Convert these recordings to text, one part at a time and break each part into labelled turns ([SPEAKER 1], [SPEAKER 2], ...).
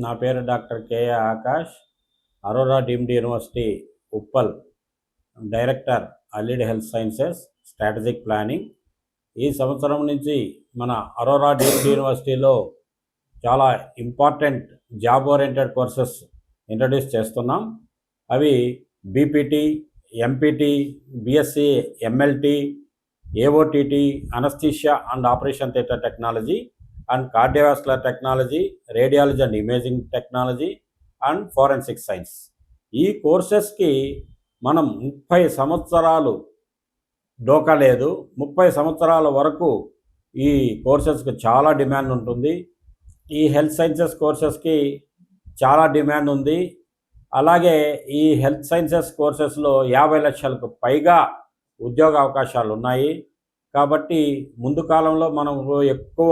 [SPEAKER 1] నా పేరు doctor K A Akash. Aurora deemed university Uppal director allied health sciences strategic planning. ఈ సంవత్సరం నుంచి మన అరోరా డీమ్డ్ యూనివర్సిటీలో చాలా important job oriented courses introduce చేస్తున్నాం. అవి BPT, MPT, BSc, MLT, AOTT, anaesthesia and operation theatre technology and cardiovascular technology, radiology and imaging technology and forensic science. ఈ కోర్సెస్కి మనం 30 సంవత్సరాలు డోకా లేదు. 30 సంవత్సరాల వరకు ఈ కోర్సెస్కి చాలా డిమాండ్ ఉంటుంది. ఈ హెల్త్ సైన్సెస్ కోర్సెస్కి చాలా డిమాండ్ ఉంది. అలాగే ఈ హెల్త్ సైన్సెస్ కోర్సెస్లో 50 లక్షలకు పైగా ఉద్యోగ అవకాశాలు ఉన్నాయి. కాబట్టి ముందు కాలంలో మనం ఎక్కువ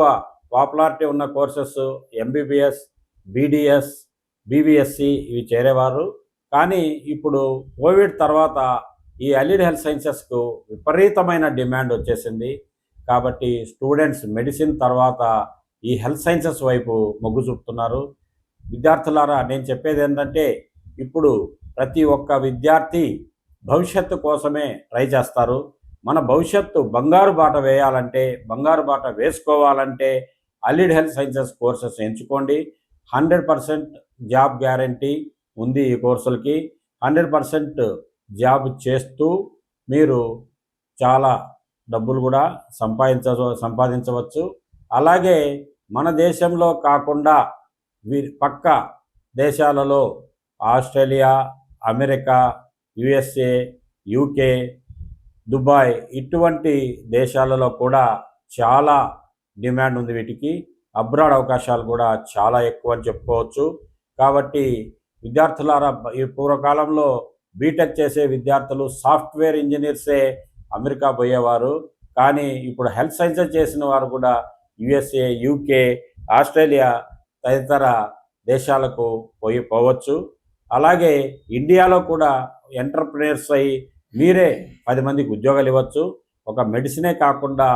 [SPEAKER 1] పాపులారిటీ ఉన్న కోర్సెస్ ఎంబీబీఎస్, బీడీఎస్, బీవీఎస్సి ఇవి చేరేవారు. కానీ ఇప్పుడు కోవిడ్ తర్వాత ఈ అలీడ్ హెల్త్ సైన్సెస్కు విపరీతమైన డిమాండ్ వచ్చేసింది. కాబట్టి స్టూడెంట్స్ మెడిసిన్ తర్వాత ఈ హెల్త్ సైన్సెస్ వైపు మొగ్గు చూపుతున్నారు. విద్యార్థులారా, నేను చెప్పేది ఏంటంటే, ఇప్పుడు ప్రతి ఒక్క విద్యార్థి భవిష్యత్తు కోసమే ట్రై చేస్తారు. మన భవిష్యత్తు బంగారు బాట వేయాలంటే, బంగారు బాట వేసుకోవాలంటే అలీడ్ హెల్త్ సైన్సెస్ కోర్సెస్ ఎంచుకోండి. 100% జాబ్ గ్యారంటీ ఉంది ఈ కోర్సులకి. 100% జాబ్ చేస్తూ మీరు చాలా డబ్బులు కూడా సంపాదించవచ్చు. అలాగే మన దేశంలో కాకుండా పక్క దేశాలలో Australia, America, USA, UK, Dubai ఇటువంటి దేశాలలో కూడా చాలా డిమాండ్ ఉంది. వీటికి అబ్రాడ్ అవకాశాలు కూడా చాలా ఎక్కువ అని చెప్పుకోవచ్చు. కాబట్టి విద్యార్థులారా, ఈ పూర్వకాలంలో బీటెక్ చేసే విద్యార్థులు సాఫ్ట్వేర్ ఇంజనీర్సే అమెరికా పోయేవారు. కానీ ఇప్పుడు హెల్త్ సైన్సెస్ చేసిన వారు కూడా యుఎస్ఏ, యూకే, ఆస్ట్రేలియా తదితర దేశాలకు పోవచ్చు. అలాగే ఇండియాలో కూడా ఎంటర్ప్రెన్యూర్స్ అయ్యి మీరే 10 మందికి ఉద్యోగాలు ఇవ్వచ్చు. ఒక మెడిసినే కాకుండా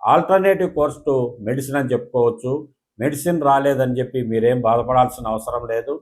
[SPEAKER 1] ఆల్టర్నేటివ్ కోర్స్ టు మెడిసిన్ అని చెప్పుకోవచ్చు. మెడిసిన్ రాలేదని చెప్పి మీరేం బాధపడాల్సిన అవసరం లేదు.